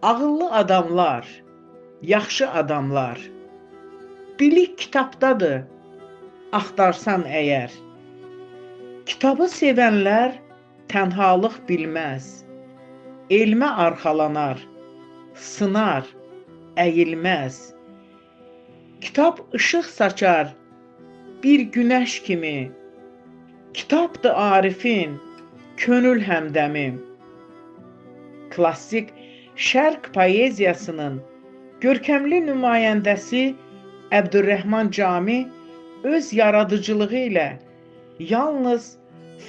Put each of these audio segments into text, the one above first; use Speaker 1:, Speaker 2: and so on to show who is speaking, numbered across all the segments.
Speaker 1: Ağıllı adamlar, yaxşı adamlar, bilik kitabdadır, axtarsan əgər. Kitabı sevənlər tənhalıq bilməz, elmə arxalanar, sınar, əyilməz. Kitab ışıq saçar, bir günəş kimi, kitabdır Arifin, könül həmdəmi. Klassik şərq poeziyasının görkəmli nümayəndəsi Əbdürrəhman Cami öz yaradıcılığı ilə yalnız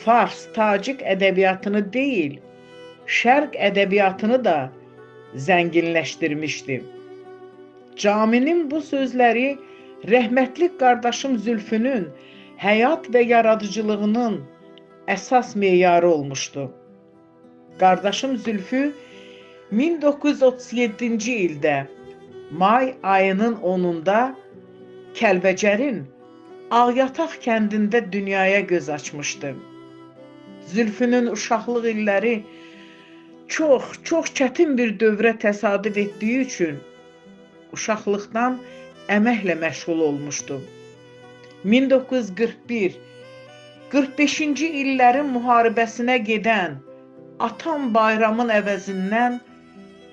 Speaker 1: fars, tacik ədəbiyyatını deyil, şərq ədəbiyyatını da zənginləşdirmişdi. Caminin bu sözləri rəhmətli qardaşım Zülfünün həyat və yaradıcılığının əsas meyarı olmuşdu. Qardaşım Zülfü 1937-ci ildə may ayının 10-unda Kəlbəcərin Ağyataq kəndində dünyaya göz açmışdı. Zülfünün uşaqlıq illəri çox çətin bir dövrə təsadüf etdiyi üçün uşaqlıqdan əməklə məşğul olmuşdu. 1941-45-ci illərin müharibəsinə gedən atam bayramın əvəzindən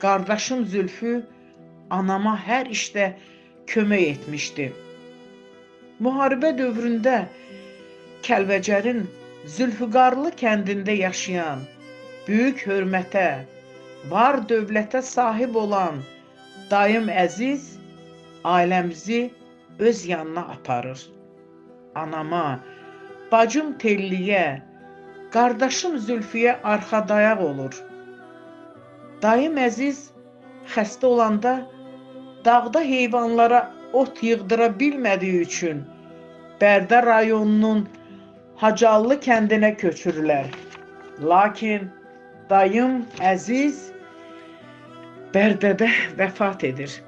Speaker 1: qardaşım Zülfü anama hər işdə kömək etmişdi. Müharibə dövründə Kəlbəcərin Zülfüqarlı kəndində yaşayan, böyük hörmətə, var dövlətə sahib olan dayım Əziz ailəmizi öz yanına aparır. Anama, bacım Telliyə, qardaşım Zülfüyə arxa dayaq olur. Dayım Əziz xəstə olanda dağda heyvanlara ot yığdıra bilmədiyi üçün Bərdə rayonunun Hacallı kəndinə köçürürlər. Lakin dayım Əziz Bərdədə vəfat edir.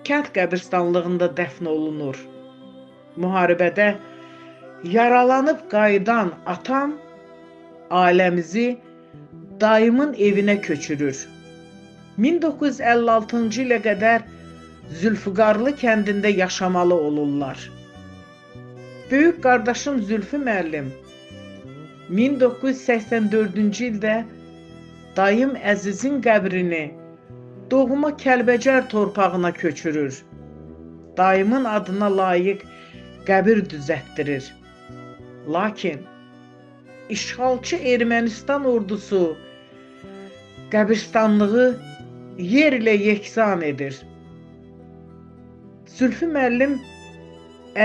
Speaker 1: Kənd qəbirstanlığında dəfn olunur. Müharibədə yaralanıb qayıdan atam ailəmizi dayımın evinə köçürür. 1956-cı ilə qədər Zülfüqarlı kəndində yaşamalı olurlar. Böyük qardaşım Zülfü müəllim 1984-cü ildə dayım Əzizin qəbrini doğma Kəlbəcər torpağına köçürür. Dayımın adına layiq qəbir düzəltdirir. Lakin işğalçı Ermənistan ordusu qəbirstanlığı yer ilə yeksan edir. Zülfü müəllim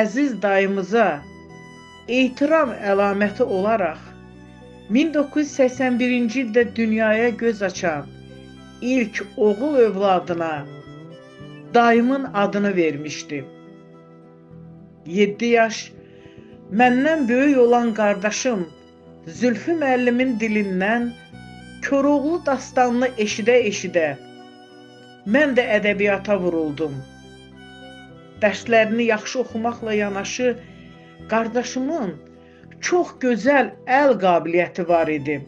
Speaker 1: Əziz dayımıza ehtiram əlaməti olaraq 1981-ci ildə dünyaya göz açan ilk oğul övladına dayımın adını vermişdi. 7 yaş məndən böyük olan qardaşım Zülfü müəllimin dilindən Koroğlu dastanını eşidə-eşidə mən də ədəbiyyata vuruldum. Dərslərini yaxşı oxumaqla yanaşı qardaşımın çox gözəl əl qabiliyyəti var idi.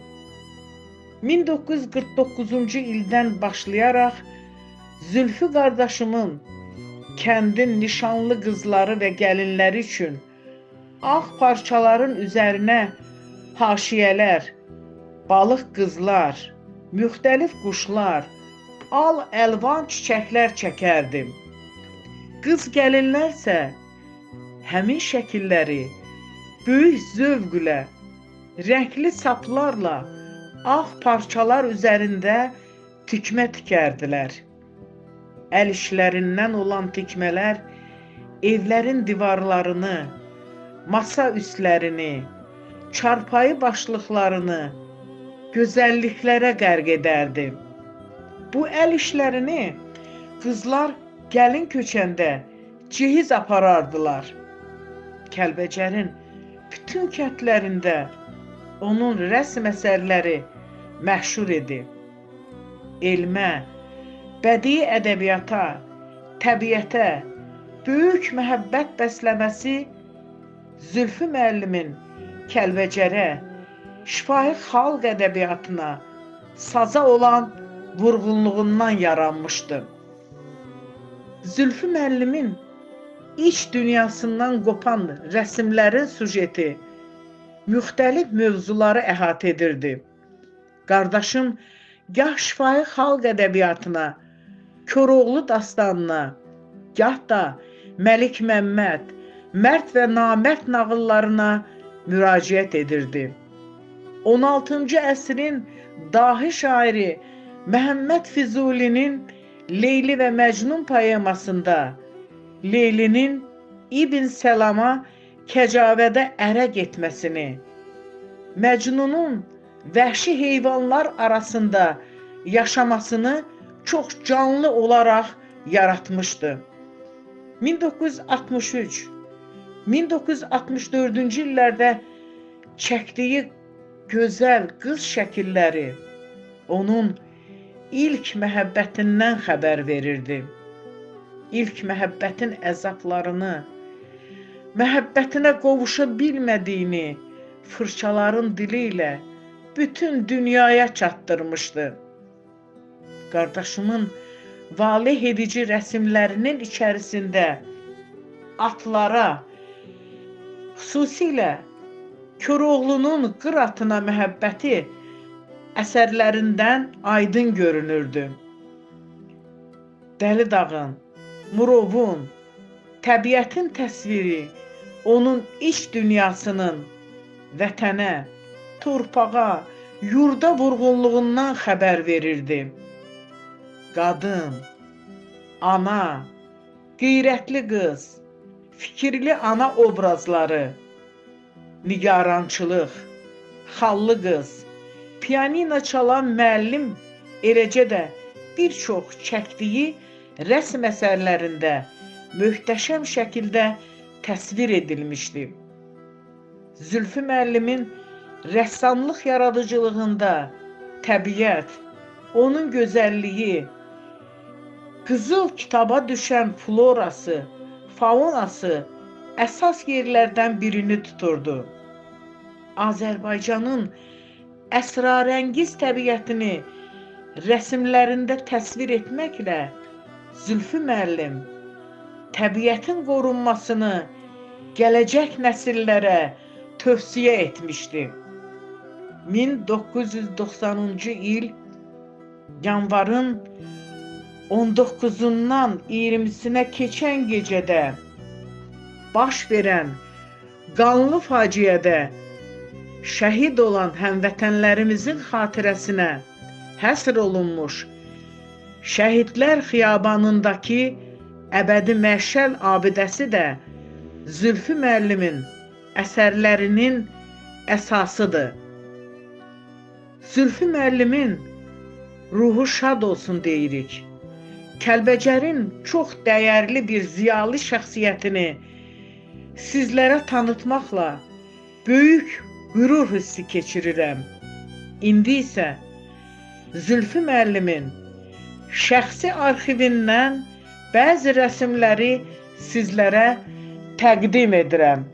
Speaker 1: 1949-cu ildən başlayaraq Zülfü qardaşımın kəndin nişanlı qızları və gəlinləri üçün ağ parçaların üzərinə haşiyələr, balıq qızlar, müxtəlif quşlar, al-əlvan çiçəklər çəkərdim. Qız gəlinlərsə həmin şəkilləri böyük zövqlə, rəngli saplarla ağ parçalar üzərində tikmə tikərdilər. Əl işlərindən olan tikmələr evlərin divarlarını, masa üstlərini, çarpayı başlıqlarını gözəlliklərə qərq edərdi. Bu əl işlərini qızlar gəlin köçəndə cehiz aparardılar. Kəlbəcərin bütün kəndlərində onun rəsm əsərləri məşhur idi. Elmə, bədii ədəbiyyata, təbiətə böyük məhəbbət bəsləməsi Zülfü müəllimin Kəlbəcərə, şifahi xalq ədəbiyyatına, saza olan vurğunluğundan yaranmışdı. Zülfü müəllimin iç dünyasından qopan rəsmlərin sujeti müxtəlif mövzuları əhatə edirdi. Qardaşım gah şifahi xalq ədəbiyyatına, Koroğlu dastanına, gah da Məlik Məmməd, Mərd və Namərd nağıllarına müraciət edirdi. 16-cı əsrin dahi şairi Məhəmməd Füzulinin Leyli və Məcnun poemasında Leylinin İbn Səlama kəcavədə ərə getməsini, Məcnunun vəhşi heyvanlar arasında yaşamasını çox canlı olaraq yaratmışdı. 1963-1964-cü illərdə çəkdiyi gözəl qız şəkilləri onun ilk məhəbbətindən xəbər verirdi. İlk məhəbbətin əzablarını, məhəbbətinə qovuşa bilmədiyini fırçaların dili ilə bütün dünyaya çatdırmışdı. Qardaşımın valeh edici rəsmlərinin içərisində atlara, xüsusilə Koroğlunun qıratına məhəbbəti əsərlərindən aydın görünürdü. Dəli Dağın, Murovun, təbiətin təsviri onun iç dünyasının vətənə, torpağa, yurda vurğunluğundan xəbər verirdi. Qadın, ana, qeyrətli qız, fikirli ana obrazları, nigarançılıq, xallı qız, pianino çalan müəllim, eləcə də bir çox çəkdiyi rəsm əsərlərində möhtəşəm şəkildə təsvir edilmişdi. Zülfü müəllimin rəssamlıq yaradıcılığında təbiət, onun gözəlliyi, qızıl kitaba düşən florası, faunası əsas yerlərdən birini tuturdu. Azərbaycanın əsrarəngiz təbiətini rəsmlərində təsvir etməklə Zülfü müəllim təbiətin qorunmasını gələcək nəsillərə tövsiyə etmişdi. 1990-cı il yanvarın 19-undan 20-sinə keçən gecədə baş verən qanlı faciədə şəhid olan həmvətənlərimizin xatirəsinə həsr olunmuş Şəhidlər Xiyabanındakı əbədi məşəl abidəsi də Zülfü müəllimin əsərlərinin əsasıdır. Zülfü müəllimin ruhu şad olsun deyirik. Kəlbəcərin çox dəyərli bir ziyalı şəxsiyyətini sizlərə tanıtmaqla böyük qürur hissi keçirirəm. İndi isə Zülfü müəllimin şəxsi arxivindən bəzi rəsmləri sizlərə təqdim edirəm.